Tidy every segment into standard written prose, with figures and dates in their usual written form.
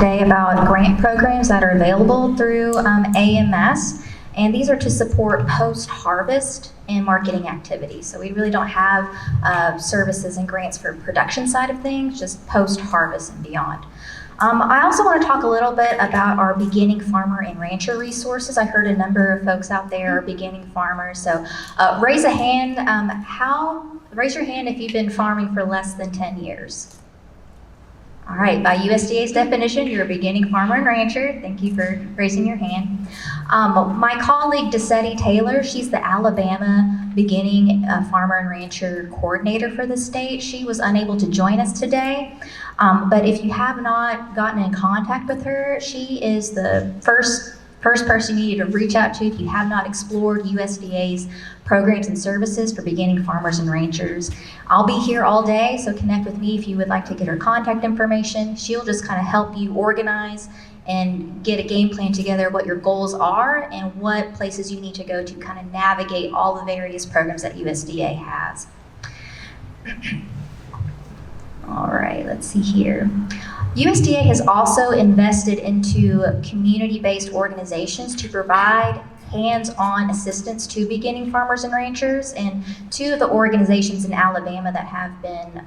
today about grant programs that are available through AMS, and these are to support post-harvest and marketing activities. So we really don't have services and grants for production side of things, just post-harvest and beyond. I also want to talk a little bit about our beginning farmer and rancher resources. I heard a number of folks out there are beginning farmers, so raise a hand. Raise your hand if you've been farming for less than 10 years. All right, by USDA's definition, you're a beginning farmer and rancher. Thank you for raising your hand. My colleague, Desetti Taylor, she's the Alabama Beginning Farmer and Rancher Coordinator for the state. She was unable to join us today, but if you have not gotten in contact with her, she is the first person you need to reach out to if you have not explored USDA's programs and services for beginning farmers and ranchers. I'll be here all day, so connect with me if you would like to get her contact information. She'll just kind of help you organize and get a game plan together, what your goals are and what places you need to go to kind of navigate all the various programs that USDA has. All right, let's see here. USDA has also invested into community-based organizations to provide hands-on assistance to beginning farmers and ranchers, and two of the organizations in Alabama that have been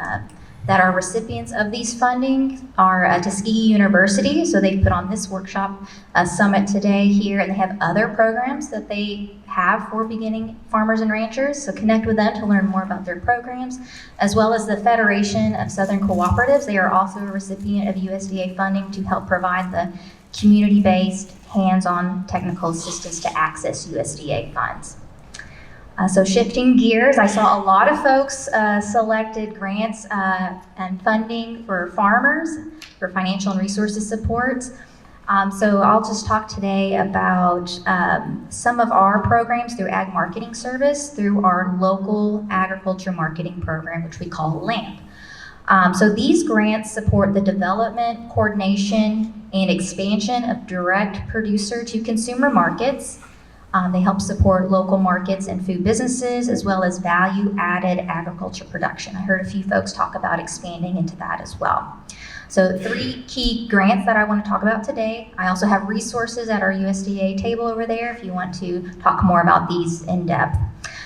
that are recipients of these funding are Tuskegee University. So they put on this workshop summit today here, and they have other programs that they have for beginning farmers and ranchers. So connect with them to learn more about their programs, as well as the Federation of Southern Cooperatives. They are also a recipient of USDA funding to help provide the community-based, hands-on technical assistance to access USDA funds. So shifting gears, I saw a lot of folks selected grants and funding for farmers for financial and resources supports. So I'll just talk today about some of our programs through Ag Marketing Service through our local agriculture marketing program, which we call LAMP. So these grants support the development, coordination, and expansion of direct producer to consumer markets. They help support local markets and food businesses, as well as value-added agriculture production. I heard a few folks talk about expanding into that as well. So 3 key grants that I want to talk about today. I also have resources at our USDA table over there if you want to talk more about these in depth.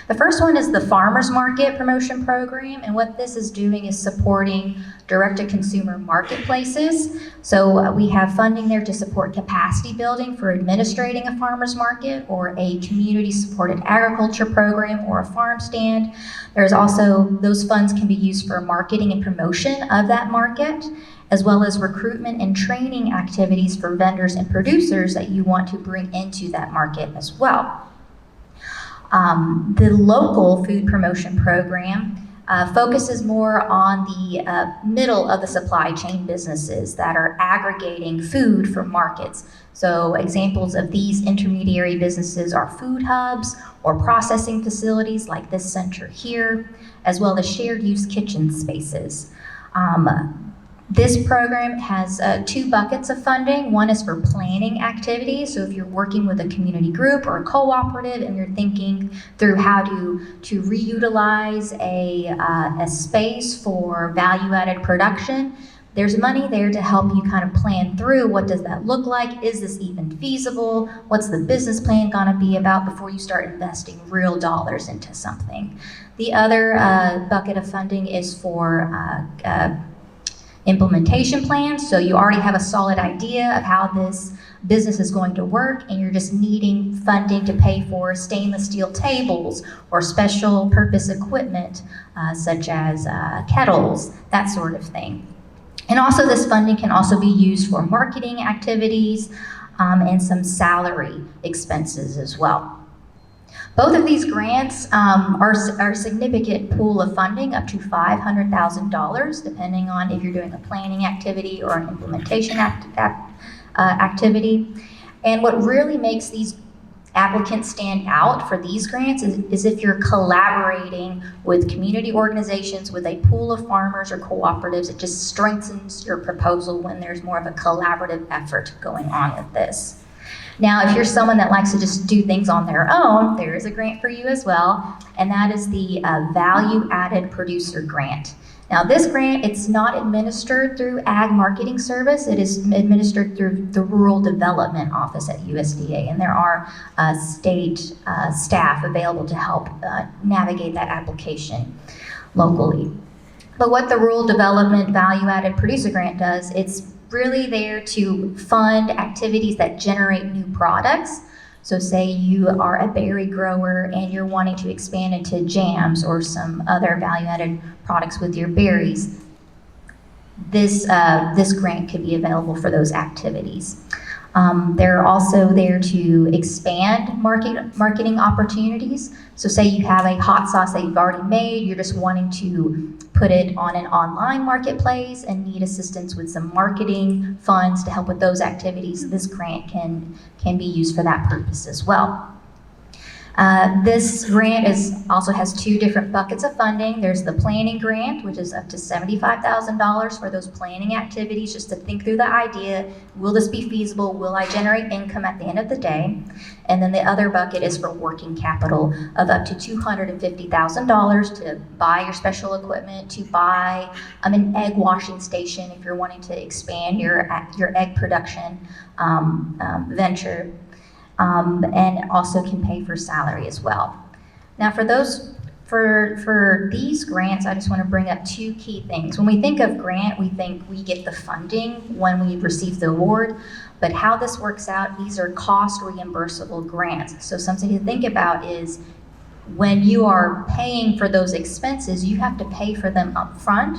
The first one is the Farmers Market Promotion Program, and what this is doing is supporting direct-to-consumer marketplaces. So we have funding there to support capacity building for administrating a farmer's market or a community-supported agriculture program or a farm stand. There's also, those funds can be used for marketing and promotion of that market, as well as recruitment and training activities for vendors and producers that you want to bring into that market as well. The local food promotion program focuses more on the middle of the supply chain businesses that are aggregating food for markets. So examples of these intermediary businesses are food hubs or processing facilities like this center here, as well as shared use kitchen spaces. This program has 2 buckets of funding. One is for planning activities. So if you're working with a community group or a cooperative and you're thinking through how to reutilize a space for value-added production, there's money there to help you kind of plan through what does that look like? Is this even feasible? What's the business plan gonna be about before you start investing real dollars into something? The other bucket of funding is for implementation plans. So you already have a solid idea of how this business is going to work, and you're just needing funding to pay for stainless steel tables or special purpose equipment such as kettles, that sort of thing. And also this funding can also be used for marketing activities and some salary expenses as well. Both of these grants are a significant pool of funding, up to $500,000, depending on if you're doing a planning activity or an implementation activity. And what really makes these applicants stand out for these grants is if you're collaborating with community organizations, with a pool of farmers or cooperatives. It just strengthens your proposal when there's more of a collaborative effort going on with this. Now, if you're someone that likes to just do things on their own, there is a grant for you as well, and that is the Value Added Producer Grant. Now this grant, it's not administered through Ag Marketing Service. It is administered through the Rural Development Office at USDA, and there are state staff available to help navigate that application locally. But what the Rural Development Value Added Producer Grant does, it's really there to fund activities that generate new products. So say you are a berry grower and you're wanting to expand into jams or some other value-added products with your berries. This grant could be available for those activities. They're also there to expand marketing opportunities. So say you have a hot sauce that you've already made, you're just wanting to put it on an online marketplace and need assistance with some marketing funds to help with those activities. This grant can be used for that purpose as well. This grant also has two different buckets of funding. There's the planning grant, which is up to $75,000 for those planning activities, just to think through the idea. Will this be feasible? Will I generate income at the end of the day? And then the other bucket is for working capital of up to $250,000 to buy your special equipment, to buy an egg washing station if you're wanting to expand your egg production venture. And also can pay for salary as well. Now for these grants, I just want to bring up two key things. When we think of grant, we think we get the funding when we receive the award, but how this works out, these are cost reimbursable grants. So something to think about is when you are paying for those expenses, you have to pay for them up front,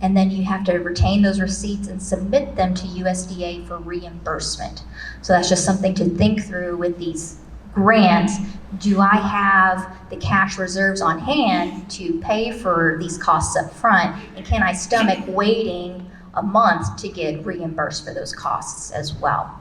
and then you have to retain those receipts and submit them to USDA for reimbursement. So that's just something to think through with these grants. Do I have the cash reserves on hand to pay for these costs up front? And can I stomach waiting a month to get reimbursed for those costs as well?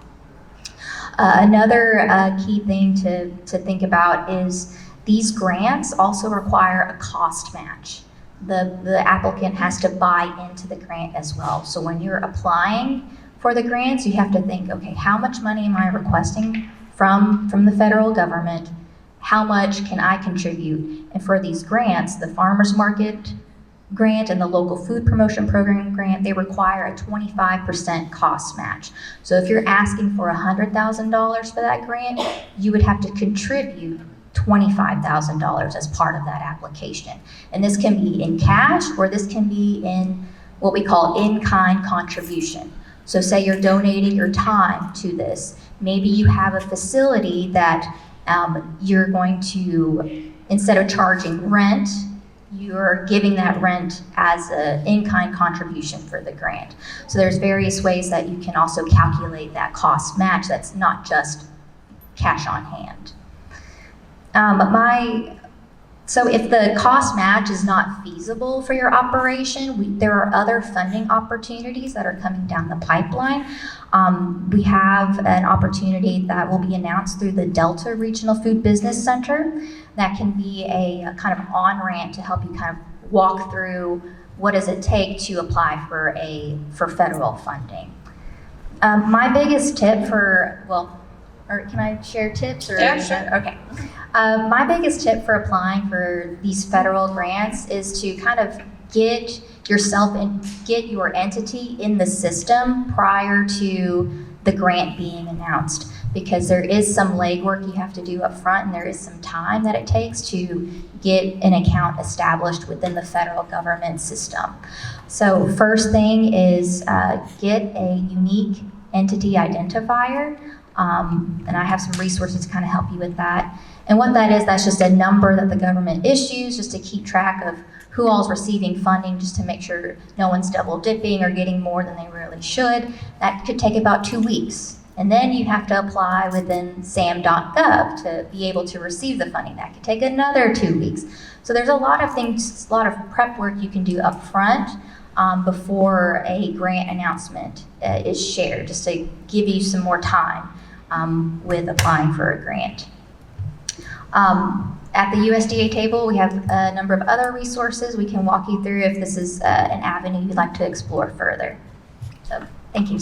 Another key thing to think is these grants also require a cost match. The applicant has to buy into the grant as well. So when you're applying for the grants, you have to think, okay, how much money am I requesting from the federal government? How much can I contribute? And for these grants, the farmers market grant and the local food promotion program grant, they require a 25% cost match. So if you're asking for $100,000 for that grant, you would have to contribute $25,000 as part of that application. And this can be in cash, or this can be in what we call in-kind contribution. So say you're donating your time to this. Maybe you have a facility that you're going to, instead of charging rent, you're giving that rent as an in-kind contribution for the grant. So there's various ways that you can also calculate that cost match that's not just cash on hand. So if the cost match is not feasible for your operation, there are other funding opportunities that are coming down the pipeline. We have an opportunity that will be announced through the Delta Regional Food Business Center. That can be a kind of on-ramp to help you kind of walk through what does it take to apply for federal funding. My biggest tip or can I share tips? Yeah, sure. Okay. My biggest tip for applying for these federal grants is to kind of get yourself and get your entity in the system prior to the grant being announced, because there is some legwork you have to do up front, and there is some time that it takes to get an account established within the federal government system. So first thing is get a unique entity identifier. And I have some resources to kind of help you with that. And what that is, that's just a number that the government issues just to keep track of who all's receiving funding, just to make sure no one's double dipping or getting more than they really should. That could take about 2 weeks. And then you have to apply within sam.gov to be able to receive the funding. That could take another 2 weeks. So there's a lot of things, a lot of prep work you can do up front before a grant announcement is shared, just to give you some more time with applying for a grant. At the USDA table, we have a number of other resources we can walk you through if this is an avenue you'd like to explore further. So, thank you.